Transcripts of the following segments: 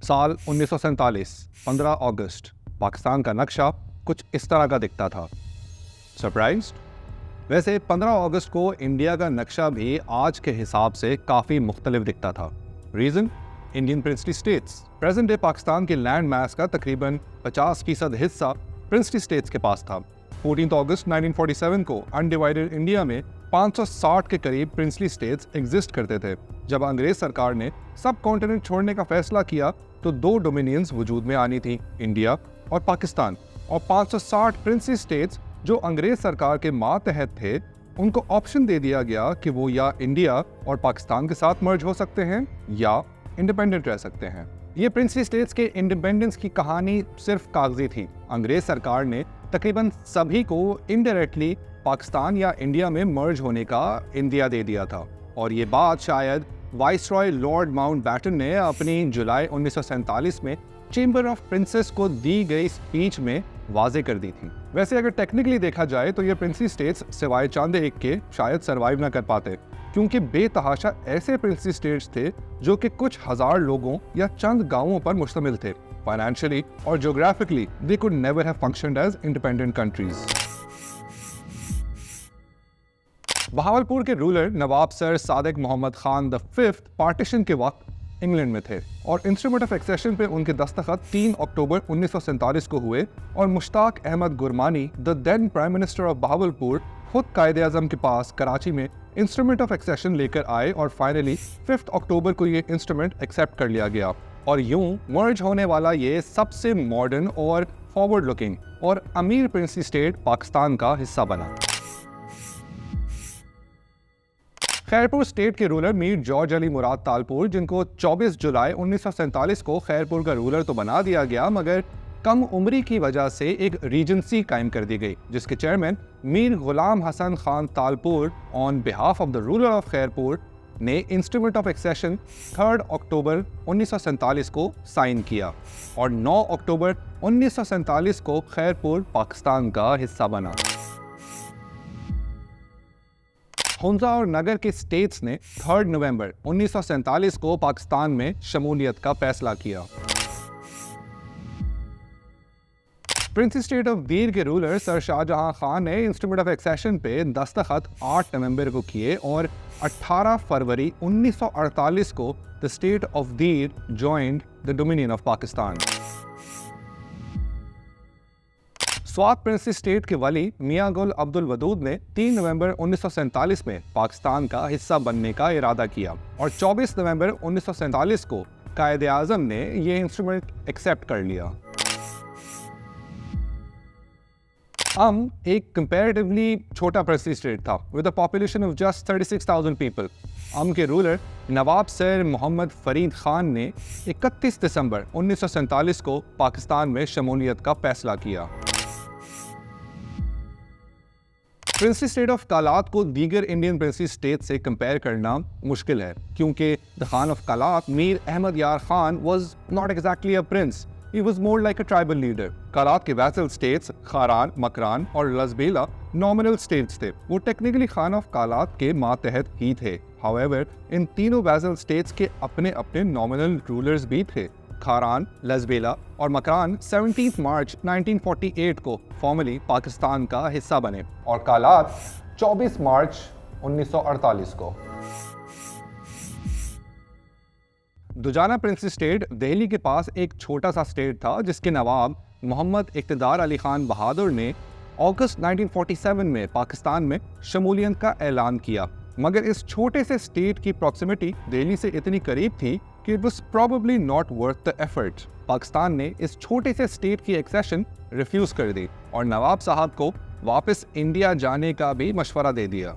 साल 1947, 15 अगस्त, पाकिस्तान का नक्शा कुछ इस तरह का दिखता था। सरप्राइज्ड? वैसे 15 अगस्त को इंडिया का नक्शा भी आज के हिसाब से काफ़ी मुख्तलिफ दिखता था। Reason? Indian princely states. Present day Pakistan के लैंड मास का तकरीबन 50% हिस्सा प्रिंसली स्टेट्स के पास था। 14 अगस्त 1947 को अनडिवाइडेड इंडिया में 560 के करीब प्रिंसली स्टेट्स एग्जिस्ट करते थे। जब अंग्रेज सरकार ने सब कॉन्टिनेंट छोड़ने का फैसला किया तो दो डोमिनियंस वजूद में आनी थी, इंडिया और पाकिस्तान। और 560 प्रिंसली स्टेट्स जो अंग्रेज सरकार के मातहत थे, उनको ऑप्शन दे दिया गया कि वो या इंडिया और पाकिस्तान के साथ मर्ज हो सकते हैं या इंडिपेंडेंट रह सकते हैं। ये प्रिंसली स्टेट्स के इंडिपेंडेंस की कहानी सिर्फ कागजी थी। अंग्रेज सरकार ने तकरीबन सभी को इनडायरेक्टली पाकिस्तान या इंडिया में मर्ज होने का इंदिया दे दिया था। और ये बात शायद वाइसरॉय लॉर्ड माउंटबैटन ने अपनी जुलाई 1947 में चेंबर ऑफ प्रिंसेस को दी गई स्पीच में वाजे कर दी थी। वैसे अगर टेक्निकली देखा जाए तो ये प्रिंसली स्टेट्स सिवाय चांद एक के शायद सरवाइव ना कर पाते, क्योंकि बेतहाशा ऐसे प्रिंसली स्टेट्स थे जो कि कुछ हजार लोगों या चंद गांवों पर मुश्तमिल थे। फाइनेंशियली और geographically they could never have functioned as independent countries. Bahawalpur के ruler Nawab sir Sadiq Mohammad Khan the fifth partition के वक्त इंग्लैंड में थे और इंस्ट्रूमेंट ऑफ एक्सेशन पे उनके दस्तखत 3 अक्टूबर 1947 को हुए और Mushtaq Ahmed Gurmani the then prime minister of Bahawalpur खुद कायदे आजम के पास कराची में इंस्ट्रूमेंट ऑफ एक्सेशन लेकर आए और फाइनली 5 अक्टूबर को ये इंस्ट्रूमेंट एक्सेप्ट कर लिया गया और यूं मर्ज होने वाला ये सबसे मॉडर्न और फॉरवर्ड लुकिंग और अमीर प्रिंसली स्टेट पाकिस्तान का हिस्सा बना। खैरपुर स्टेट के रूलर मीर जॉर्ज अली मुराद तालपुर, जिनको 24 जुलाई 1947 को खैरपुर का रूलर तो बना दिया गया, मगर कम उम्री की वजह से एक रीजेंसी कायम कर दी गई, जिसके chairman Mir Ghulam Hasan Khan Talpur on behalf of the ruler of Khairpur ने इंस्ट्रूमेंट ऑफ एक्सेशन 3 अक्टूबर 1947 को साइन किया और 9 अक्टूबर 1947 को खैरपुर पाकिस्तान का हिस्सा बना। हुंजा और नगर के स्टेट्स ने 3 नवंबर 1947 को पाकिस्तान में शमूलियत का फैसला किया। प्रिंसली स्टेट ऑफ दीर के रूलर सर शाहजहां खान ने इंस्ट्रूमेंट ऑफ एक्सेशन पे दस्तखत 8 नवंबर को किए और 18 फरवरी 1948 को द स्टेट ऑफ दीर joined the dominion of Pakistan. Swat princely state के वली मियां गुल अब्दुल वदूद ने 3 नवंबर 1947 में पाकिस्तान का हिस्सा बनने का इरादा किया और 24 नवंबर 1947 को कायदे आजम ने यह इंस्ट्रूमेंट एक्सेप्ट कर लिया। एक कंपैरेटिवली छोटा प्रिंसली स्टेट था with a population of just 36,000 people. के रूलर नवाब सर मोहम्मद फरीद खान ने 31 दिसंबर 1947 को पाकिस्तान में शमूलियत का फैसला किया। प्रिंसली स्टेट ऑफ कालात को दीगर इंडियन प्रिंसली स्टेट से कंपेयर करना मुश्किल है, क्योंकि the Khan of Kalat Mir Ahmad Yar Khan was not exactly a prince, he was more like a tribal leader. Kalat के वैसल स्टेट्स खारान, मकरान और लजबेला नॉमिनल स्टेट्स थे। वो टेक्निकली खान ऑफ कालात के मातहत ही थे। हाउएवर इन तीनों वैसल स्टेट्स के अपने अपने नॉमिनल रूलर्स भी थे। खारान, लजबेला और मकरान 17 मार्च 1948 को फॉर्मली पाकिस्तान का हिस्सा बने और कालात 24 मार्च 1948 को। दुजाना प्रिंसली स्टेट दिल्ली के पास एक छोटा सा स्टेट था, जिसके नवाब मोहम्मद इक़्तिदार अली खान बहादुर ने अगस्त 1947 में पाकिस्तान में शमूलियत का ऐलान किया। मगर इस छोटे से स्टेट की प्रॉक्सिमिटी दिल्ली से इतनी करीब थी कि it was probably not worth the effort. Pakistan ने इस छोटे से स्टेट की एक्सेशन रिफ्यूज कर दी और नवाब साहब को वापस इंडिया जाने का भी मशवरा दे दिया।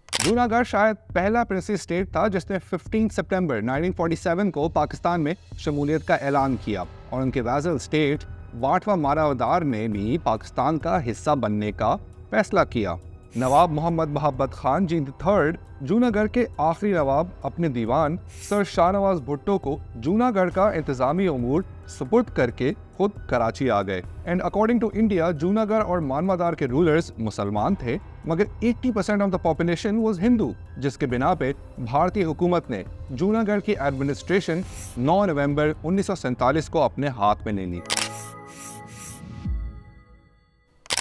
जूनागढ़ शायद पहला प्रिंसली स्टेट था जिसने 15 सितंबर 1947 को पाकिस्तान में शमूलियत का ऐलान किया और उनके वैसल स्टेट वाटवा मारावदार ने भी पाकिस्तान का हिस्सा बनने का फैसला किया। नवाब मोहम्मद मोहब्बत खान जी III जूनागढ़ के आखिरी नवाब अपने दीवान सर शाहनवाज भुट्टो को जूनागढ़ का इंतजामी उमूर सुपुर्द करके खुद कराची आ गए। And according to India, Junagadh और मानवादार के रूलर्स मुसलमान थे मगर 80% of the population was Hindu, जिसके बिना पे भारतीय हुकूमत ने जूनागढ़ की एडमिनिस्ट्रेशन 9 नवंबर 1947 को अपने हाथ में ले ली।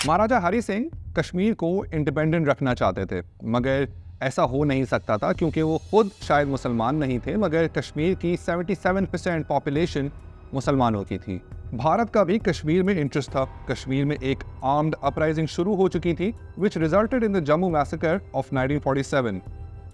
महाराजा हरि सिंह कश्मीर को इंडिपेंडेंट रखना चाहते थे, मगर ऐसा हो नहीं सकता था क्योंकि वो खुद शायद मुसलमान नहीं थे, मगर कश्मीर की 77% पॉपुलेशन मुसलमानों की थी। भारत का भी कश्मीर में इंटरेस्ट था। कश्मीर में एक आर्म्ड अपराइजिंग शुरू हो चुकी थी विच resulted in the Jammu massacre of 1947।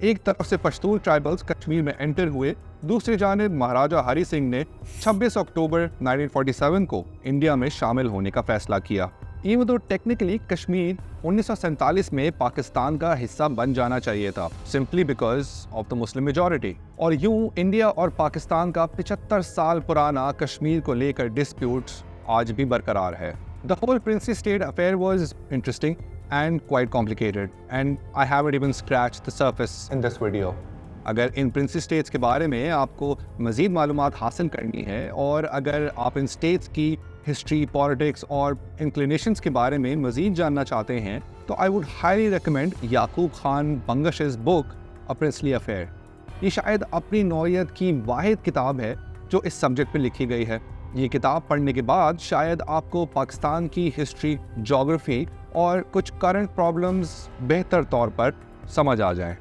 एक तरफ से पश्तून ट्राइबल्स कश्मीर में एंटर हुए, दूसरी जानिब महाराजा हरि सिंह ने 26 अक्टूबर 1947 को इंडिया में शामिल होने का फैसला किया। Even though टेक्निकली कश्मीर 1947 में पाकिस्तान का हिस्सा बन जाना चाहिए था, simply because of the Muslim majority. और यूं इंडिया और पाकिस्तान का 75 साल पुराना कश्मीर को लेकर डिस्प्यूट्स आज भी बरकरार है। The whole princely state affair was interesting and quite complicated, and I haven't even scratched the surface in this video. अगर इन प्रिंसी स्टेट्स के बारे में आपको मज़ीद मालूमात हासिल करनी है और अगर आप इन स्टेट्स की हिस्ट्री, पॉलिटिक्स और इंक्लिनेशंस के बारे में मज़ीद जानना चाहते हैं तो I would highly recommend Yakub Khan बंगश's बुक अ प्रिंसली अफेयर। ये शायद अपनी नौइयत की वाहिद किताब है जो इस सब्जेक्ट पर लिखी गई है। ये किताब पढ़ने के बाद शायद आपको पाकिस्तान की हिस्ट्री, ज्योग्राफी और कुछ करंट प्रॉब्लम्स बेहतर तौर पर समझ आ जाए।